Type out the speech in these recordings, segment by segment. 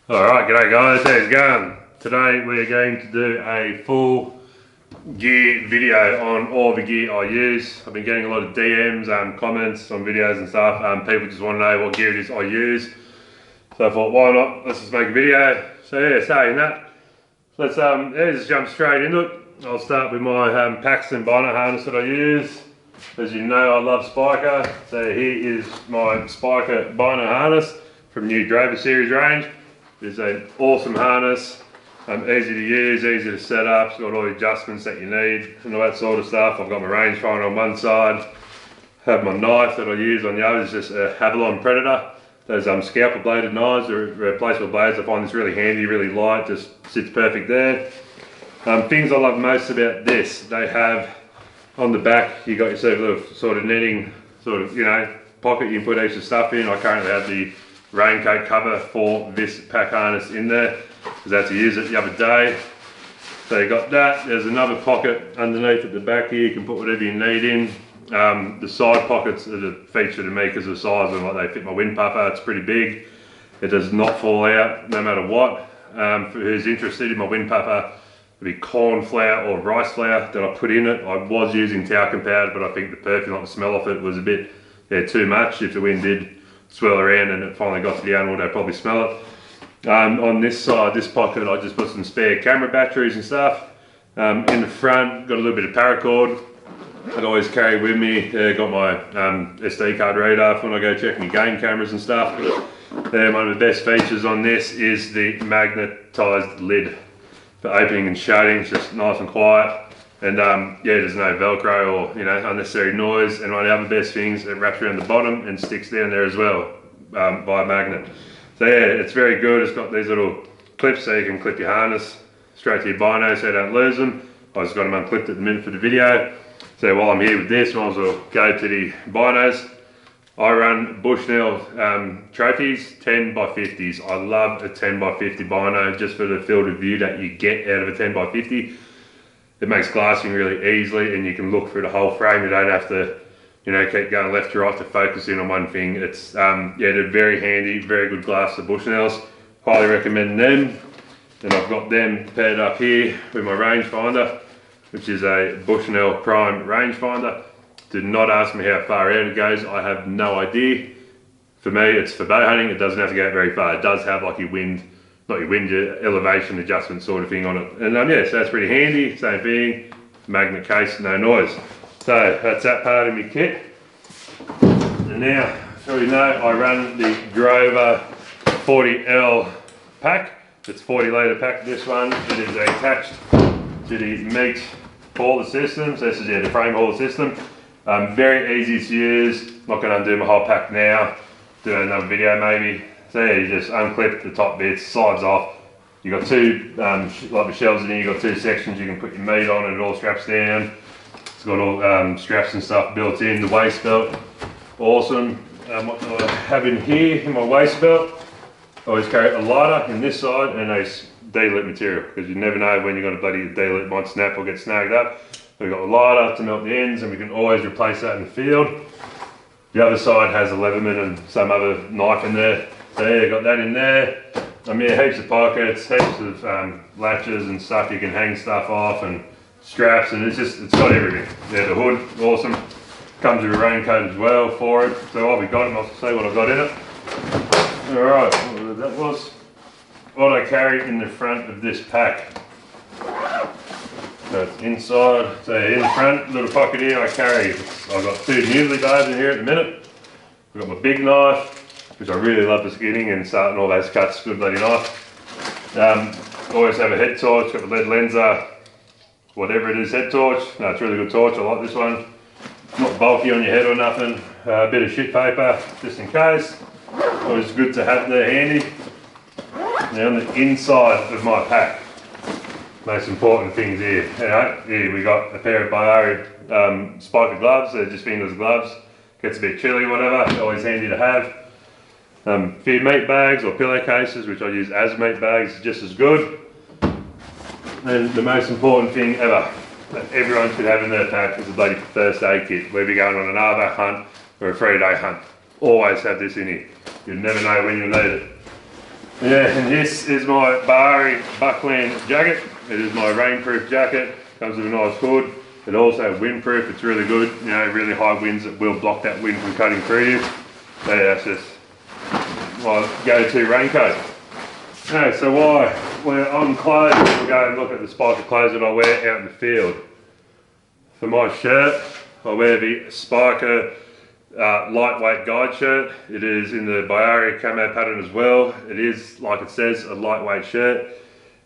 Alright, g'day guys, how's it going? Today we're going to do a full gear video on all the gear I use. I've been getting a lot of DMs, comments on videos and stuff. People just want to know what gear it is I use. So I thought, why not? Let's just make a video. So yeah, saying that, let's just jump straight into it. I'll start with my Paxton Bina harness that I use. As you know, I love SPIKA. So here is my SPIKA Bina harness from new Drover series range. It's an awesome harness, easy to use, easy to set up. It's got all the adjustments that you need and all that sort of stuff. I've got my rangefinder on one side, have my knife that I use on the other. It's just a Avalon Predator. Those scalpel bladed knives or replaceable blades. I find this really handy, really light, just sits perfect there. Things I love most about this, they have on the back, you got yourself a little sort of netting, pocket you can put extra stuff in. I currently have the raincoat cover for this pack harness in there because I had to use it the other day. So you got that. There's another pocket underneath at the back here. You can put whatever you need in. The side pockets are the feature to me because of the size of them. Like they fit my Windpopper. It's pretty big. It does not fall out no matter what. For who's interested in my Windpopper, it'd be corn flour or rice flour that I put in it. I was using talcum powder, but I think the perfume, like the smell of it, was a bit too much. If the wind did swirl around and it finally got to the animal, they'd probably smell it. On this side, this pocket, I just put some spare camera batteries and stuff. In the front, got a little bit of paracord I'd always carry with me. Got my SD card reader for when I go check my game cameras and stuff. One of the best features on this is the magnetised lid for opening and shutting. It's just nice and quiet. And there's no Velcro or unnecessary noise. And one of the other best things, it wraps around the bottom and sticks down there as well by a magnet. So yeah, it's very good. It's got these little clips so you can clip your harness straight to your bino so you don't lose them. I just got them unclipped at the minute for the video. So while I'm here with this, I might as well go to the binos. I run Bushnell trophies, 10x50s. I love a 10x50 bino just for the field of view that you get out of a 10x50. It makes glassing really easily and you can look through the whole frame. You don't have to, keep going left to right to focus in on one thing. It's, they're very handy, very good glass, the Bushnells. Highly recommend them. And I've got them paired up here with my rangefinder, which is a Bushnell Prime rangefinder. Do not ask me how far out it goes. I have no idea. For me, it's for bow hunting. It doesn't have to go very far. It does have like your elevation adjustment sort of thing on it. And so that's pretty handy. Same thing, magnet case, no noise. So that's that part of my kit. And now, so you know, I run the Drover 40L pack. It's 40 litre pack, this one. It is attached to the meat hauler system. So this is the frame hauler system. Very easy to use. Not going to undo my whole pack now. Do another video maybe. So yeah, you just unclip the top bits, sides off. You've got two, like the shelves in here, you've got two sections you can put your meat on and it all straps down. It's got all straps and stuff built in. The waist belt, awesome. What do I have in here in my waist belt? I always carry a lighter in this side and a D-lit material because you never know when you're going to bloody D-lit might snap or get snagged up. We've got a lighter to melt the ends and we can always replace that in the field. The other side has a Leatherman and some other knife in there. So yeah, got that in there. Heaps of pockets, heaps of latches and stuff you can hang stuff off and straps, and it's got everything. Yeah, the hood, awesome. Comes with a raincoat as well for it. So while we got it, I'll see what I've got in it. Alright, that was what I carry in the front of this pack. So it's inside, so in the front, little pocket here I carry, I've got two muesli bars in here at the minute. I've got my big knife, which I really love the skinning and starting all those cuts, good bloody knife. Always have a head torch, got the lead lenser, whatever it is, head torch. No, it's a really good torch, I like this one. Not bulky on your head or nothing. A bit of shit paper, just in case. Always good to have there handy. Now on the inside of my pack, most important things here. Here we got a pair of Biari SPIKA gloves, they're just fingerless gloves. Gets a bit chilly or whatever, always handy to have. A few meat bags or pillowcases, which I use as meat bags, just as good. And the most important thing ever that everyone should have in their pack is a bloody first aid kit. Whether you're going on an ARWDBOW hunt or a 3-day hunt, always have this in here. You'll never know when you'll need it. Yeah, and this is my Bari Buckland jacket. It is my rainproof jacket. Comes with a nice hood. It also windproof. It's really good. You know, really high winds that will block that wind from cutting through you. So yeah, that's just my go-to raincoat. Okay, so while we're on clothes, we'll go and look at the SPIKA clothes that I wear out in the field. For my shirt, I wear the SPIKA lightweight guide shirt. It is in the Archery camo pattern as well. It is, like it says, a lightweight shirt.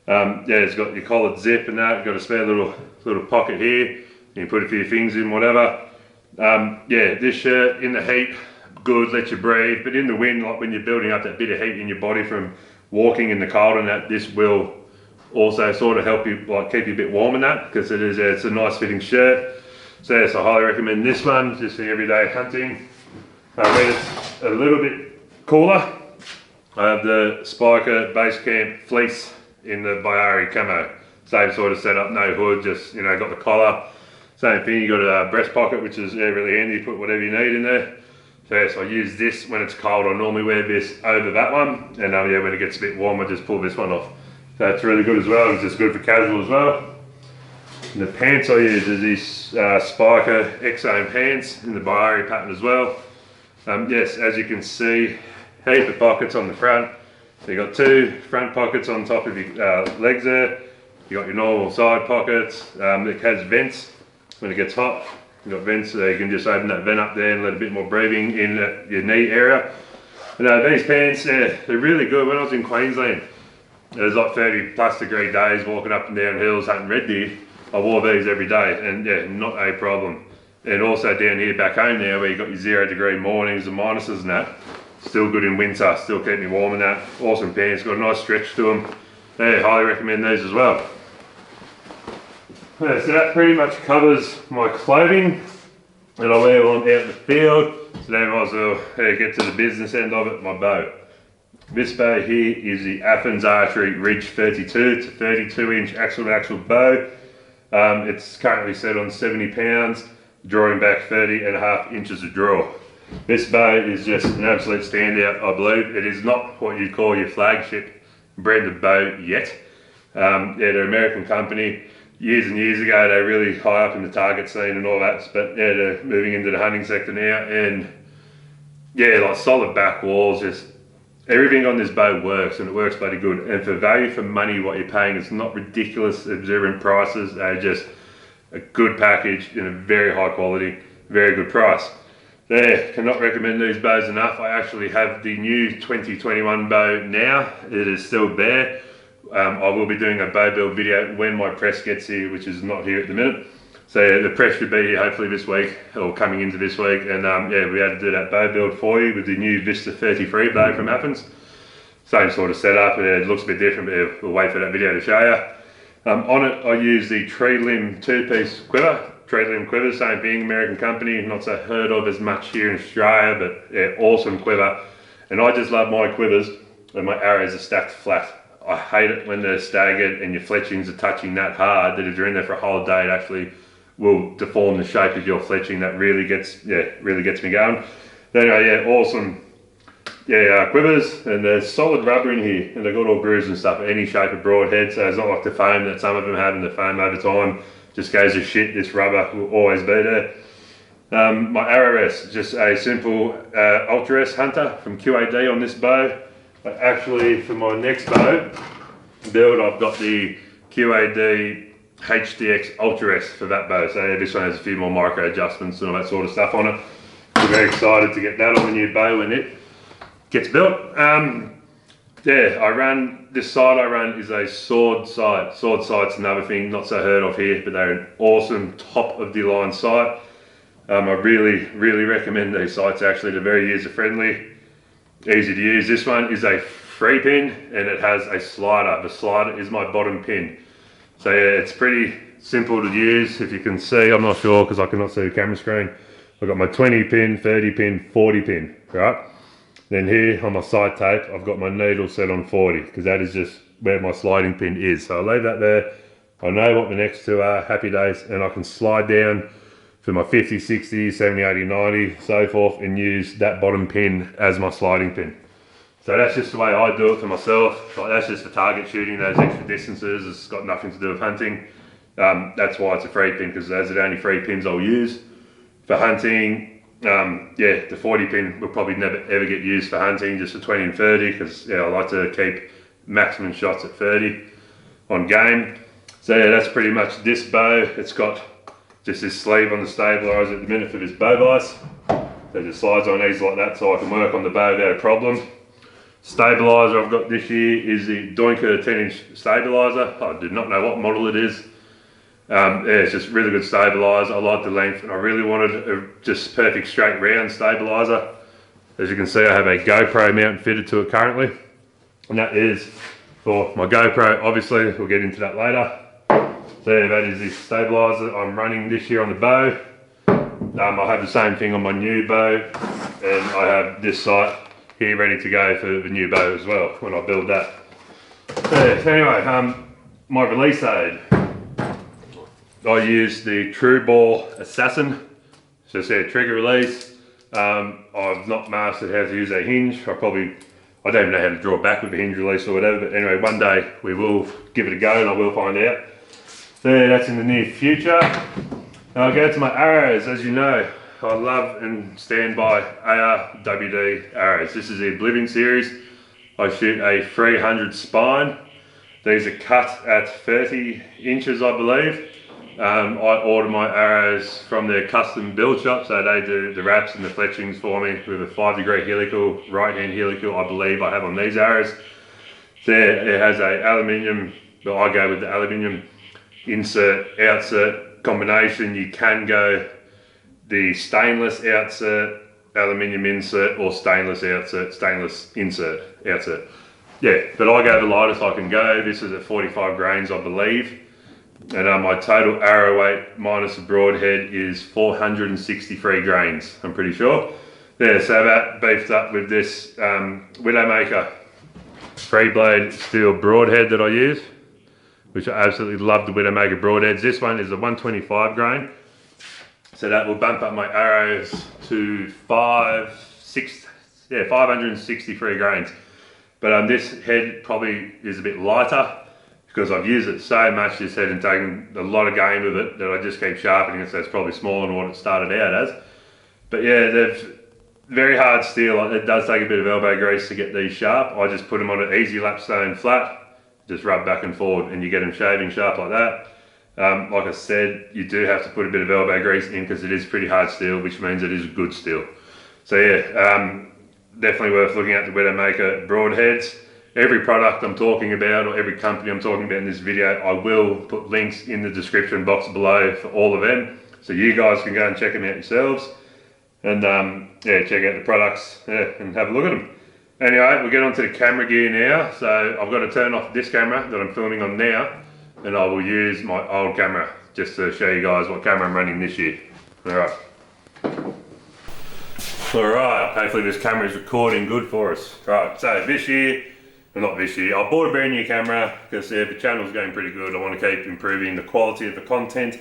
Yeah, it's got your collared zip and that. You've got a spare little pocket here. You can put a few things in, whatever. Yeah, this shirt in the heat, good, lets you breathe. But in the wind, like when you're building up that bit of heat in your body from walking in the cold and that, this will also sort of help you, like, keep you a bit warm in that, because it is, it's a nice fitting shirt. So yes, I highly recommend this one just for everyday hunting. When it's a little bit cooler, I have the SPIKA Basecamp Fleece in the Archery camo. Same sort of setup, no hood, just, you know, got the collar. Same thing, you got a breast pocket, which is really handy, you put whatever you need in there. So yes, I use this when it's cold. I normally wear this over that one, and yeah, when it gets a bit warm, I just pull this one off. So it's really good as well. It's just good for casual as well. And the pants I use is these SPIKA X-Zone pants in the Archery pattern as well. Yes, as you can see, heap of pockets on the front. So you got two front pockets on top of your legs there. You got your normal side pockets. It has vents when it gets hot. You got vents, so you can just open that vent up there and let a bit more breathing in your knee area. And these pants, they're really good. When I was in Queensland, it was like 30+ degree days walking up and down hills hunting red deer. I wore these every day, and yeah, not a problem. And also down here back home now, where you got your 0 degree mornings and minuses and that, still good in winter, still keep me warm in that. Awesome pants, got a nice stretch to them. Yeah, highly recommend these as well. Yeah, so that pretty much covers my clothing that I wear when I'm out in the field. So then I might as well get to the business end of it, my bow. This bow here is the Athens Archery Ridge 32. It's a 32-inch axle-to-axle bow. It's currently set on 70 pounds, drawing back 30.5 inches of draw. This bow is just an absolute standout, I believe. It is not what you'd call your flagship brand of bow yet. Yeah, they're an American company. Years and years ago, they're really high up in the target scene and all that, but yeah, they're moving into the hunting sector now, and yeah, like solid back walls, just everything on this bow works, and it works bloody good. And for value for money, what you're paying, it's not ridiculous, exorbitant prices. They're just a good package in a very high quality, very good price. There, cannot recommend these bows enough. I actually have the new 2021 bow now. It is still there. I will be doing a bow build video when my press gets here, which is not here at the minute. So yeah, the press should be here hopefully this week, or coming into this week, and yeah, we had to do that bow build for you with the new Vista 33 bow from Athens. Same sort of setup, it looks a bit different, but we'll wait for that video to show you. On it, I use the tree limb 2-piece quiver. Tree limb quivers, same thing, American company, not so heard of as much here in Australia, but yeah, awesome quiver. And I just love my quivers, and my arrows are stacked flat. I hate it when they're staggered and your fletchings are touching that hard that if you're in there for a whole day, it actually will deform the shape of your fletching. That really gets me going. But anyway, yeah, awesome. Yeah, quivers, and there's solid rubber in here, and they've got all grooves and stuff, any shape of broadhead, so it's not like the foam that some of them have, and the foam over time just goes to shit. This rubber will always be there. My arrow rest, just a simple Ultra S Hunter from QAD on this bow. But actually, for my next bow build, I've got the QAD HDX Ultra S for that bow. So yeah, this one has a few more micro adjustments and all that sort of stuff on it. I'm very excited to get that on the new bow when it gets built. Yeah, I run, this sight I run is a sword sight. Sword sight's another thing, not so heard of here, but they're an awesome top of the line sight. I really recommend these sights actually. They're very user friendly, easy to use. This one is a free pin and it has a slider. The slider is my bottom pin. So yeah, it's pretty simple to use. If you can see, I'm not sure because I cannot see the camera screen. I've got my 20 pin, 30 pin, 40 pin, right? Then here on my side tape, I've got my needle set on 40 because that is just where my sliding pin is. So I leave that there. I know what the next two are, happy days, and I can slide down for my 50, 60, 70, 80, 90, so forth, and use that bottom pin as my sliding pin. So that's just the way I do it for myself. Like, that's just for target shooting, those extra distances. It's got nothing to do with hunting. That's why it's a free pin, because those are the only free pins I'll use. For hunting, yeah, the 40 pin will probably never ever get used for hunting, just for 20 and 30, because yeah, I like to keep maximum shots at 30 on game. So yeah, that's pretty much this bow. It's got just this sleeve on the stabilizer at the minute for this bow vise. So it just slides on easy like that, so I can work on the bow without a problem. Stabilizer I've got this year is the Doinker 10-inch stabilizer. I do not know what model it is. Yeah, it's just really good stabilizer. I like the length, and I really wanted a just perfect straight round stabilizer. As you can see, I have a GoPro mount fitted to it currently, and that is for my GoPro. Obviously, we'll get into that later. So yeah, that is the stabilizer I'm running this year on the bow. I have the same thing on my new bow, and I have this sight here ready to go for the new bow as well when I build that. Yeah, so anyway, my release aid. I use the True Ball Assassin. So it's a trigger release. I've not mastered how to use a hinge. I don't even know how to draw back with a hinge release or whatever, but anyway, one day we will give it a go and I will find out. So yeah, that's in the near future. Now I'll go to my arrows. As you know, I love and stand by ARWD arrows. This is the Oblivion series. I shoot a 300 spine. These are cut at 30 inches, I believe. I order my arrows from their custom build shop, so they do the wraps and the fletchings for me with a 5-degree helical, right hand helical, I believe I have on these arrows. There, it has a aluminium, but I go with the aluminium insert, outsert combination. You can go the stainless outsert, aluminium insert, or stainless outsert, stainless insert, outsert. Yeah, but I go the lightest I can go. This is at 45 grains, I believe. And my total arrow weight minus the broadhead is 463 grains, I'm pretty sure. Yeah, so that beefed up with this Widowmaker 3-blade steel broadhead that I use, which I absolutely love the Widowmaker broadheads. This one is a 125 grain. So that will bump up my arrows to 563 grains. But this head probably is a bit lighter, because I've used it so much, this head, and taken a lot of game with it, that I just keep sharpening it, so it's probably smaller than what it started out as. But yeah, they're very hard steel. It does take a bit of elbow grease to get these sharp. I just put them on an easy lapstone flat, just rub back and forward, and you get them shaving sharp like that. Like I said, you do have to put a bit of elbow grease in, because it is pretty hard steel, which means it is good steel. So yeah, definitely worth looking at the Widowmaker broadheads. Every product I'm talking about, or every company I'm talking about in this video, I will put links in the description box below for all of them, so you guys can go and check them out yourselves, and yeah, check out the products, yeah, and have a look at them. Anyway, we'll get on to the camera gear now. So I've got to turn off this camera that I'm filming on now, and I will use my old camera just to show you guys what camera I'm running this year. Alright, hopefully this camera is recording good for us. Right, so this year, not this year, I bought a brand new camera because the channel's going pretty good. I want to keep improving the quality of the content.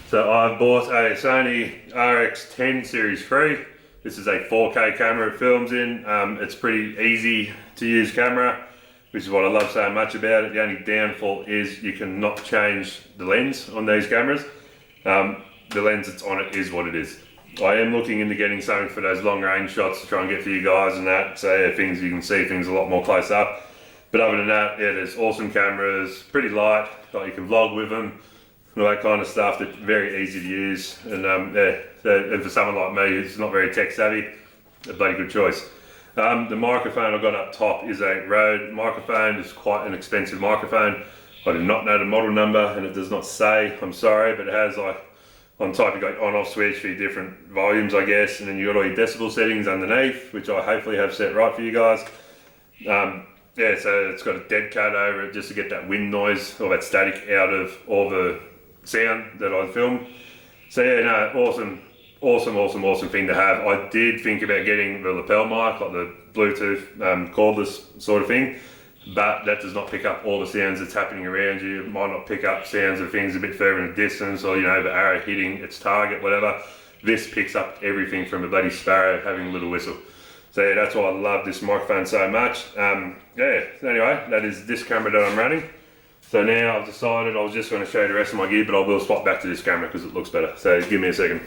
So I've bought a Sony RX10 Series 3. This is a 4K camera it films in. It's pretty easy to use camera, which is what I love so much about it. The only downfall is you cannot change the lens on these cameras. The lens that's on it is what it is. I am looking into getting something for those long range shots to try and get for you guys and that, so yeah, things you can see things a lot more close up. But other than that, yeah, there's awesome cameras, pretty light, like you can vlog with them, and all that kind of stuff. They're very easy to use, and yeah, so, and for someone like me who's not very tech savvy, a bloody good choice. The microphone I've got up top is a Rode microphone. It's quite an expensive microphone. I do not know the model number, and it does not say, I'm sorry, but it has like on top you've got on-off switch for your different volumes, I guess, and then you've got all your decibel settings underneath, which I hopefully have set right for you guys. Yeah, so it's got a dead cut over it just to get that wind noise or that static out of all the sound that I film. So yeah, no, awesome thing to have. I did think about getting the lapel mic, like the Bluetooth cordless sort of thing, but that does not pick up all the sounds that's happening around you. It might not pick up sounds of things a bit further in the distance, or you know, the arrow hitting its target, whatever. This picks up everything from a bloody sparrow having a little whistle. So yeah, that's why I love this microphone so much. Yeah, anyway, that is this camera that I'm running. So now I've decided I was just going to show you the rest of my gear, but I will swap back to this camera because it looks better. So give me a second.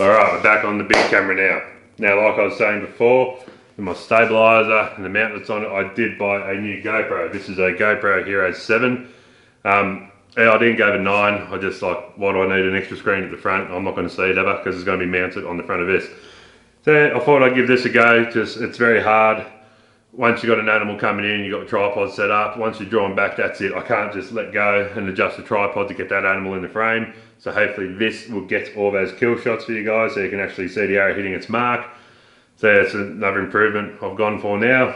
Alright, we're back on the big camera now. Now, like I was saying before, with my stabilizer and the mount that's on it, I did buy a new GoPro. This is a GoPro Hero 7. Yeah, I didn't go to 9. I just like, why do I need an extra screen at the front? I'm not going to see it ever because it's going to be mounted on the front of this. So I thought I'd give this a go. Just, it's very hard. Once you've got an animal coming in, you've got the tripod set up. Once you're drawing back, that's it. I can't just let go and adjust the tripod to get that animal in the frame. So hopefully this will get all those kill shots for you guys so you can actually see the arrow hitting its mark. So it's another improvement I've gone for now.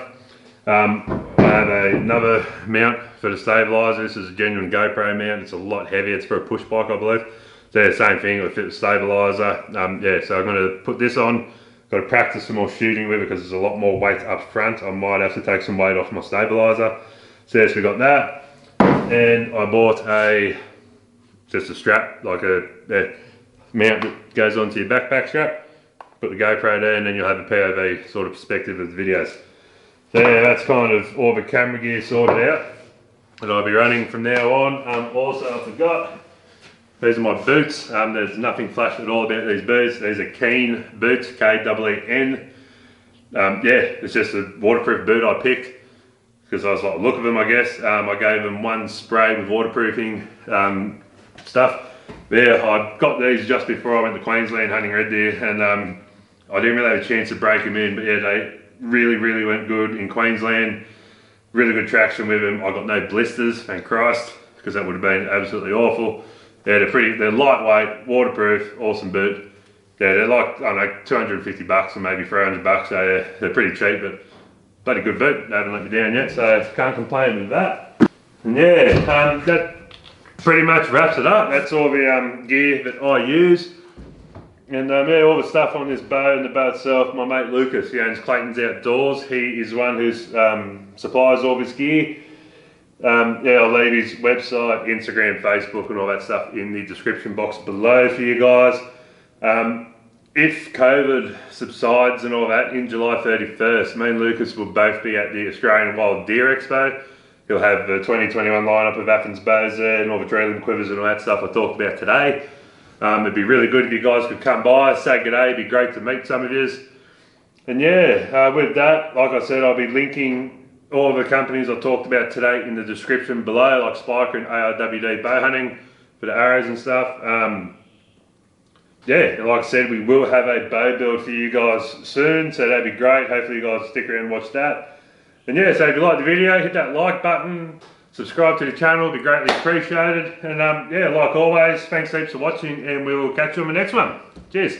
I have another mount for the stabilizer. This is a genuine GoPro mount. It's a lot heavier. It's for a push bike, I believe. So yeah, same thing, it'll fit the stabilizer. Yeah, so I'm going to put this on. Got to practice some more shooting with it because there's a lot more weight up front. I might have to take some weight off my stabilizer. So yes, we got that. And I bought just a strap, like a mount that goes onto your backpack strap. Put the GoPro there and then you'll have a POV sort of perspective of the videos. So yeah, that's kind of all the camera gear sorted out that I'll be running from now on. Also, I forgot, these are my boots. There's nothing flash at all about these boots. These are Keen boots, K-E-E-N. Yeah, it's just a waterproof boot I picked because I was like, look at them, I guess. I gave them one spray with waterproofing stuff. Yeah, I got these just before I went to Queensland hunting red deer, and I didn't really have a chance to break them in, but yeah, they really went good in Queensland. Really good traction with them. I got no blisters, thank Christ, because that would have been absolutely awful. Yeah, they're lightweight, waterproof, awesome boot. Yeah, they're like, I don't know, 250 bucks or maybe 300 bucks, so yeah, they're pretty cheap, but bloody good boot. They haven't let me down yet, so can't complain with that. And yeah, that pretty much wraps it up. That's all the gear that I use. And yeah, all the stuff on this bow and the bow itself, my mate Lucas, he owns Clayton's Outdoors. He is one who supplies all this gear. Yeah, I'll leave his website, Instagram, Facebook and all that stuff in the description box below for you guys. If COVID subsides and all that, in July 31st, me and Lucas will both be at the Australian Wild Deer Expo. He'll have the 2021 lineup of Athens bows there and all the trailing quivers and all that stuff I talked about today. It'd be really good if you guys could come by, say good day, it'd be great to meet some of yous. And yeah, with that, like I said, I'll be linking all the companies I talked about today in the description below, like SPIKA and ARWDBOWHUNTING for the arrows and stuff. Yeah, like I said, we will have a bow build for you guys soon, so that'd be great. Hopefully you guys stick around and watch that. And yeah, so if you like the video, hit that like button, subscribe to the channel, it'd be greatly appreciated. And yeah, like always, thanks heaps for watching and we will catch you on the next one. Cheers.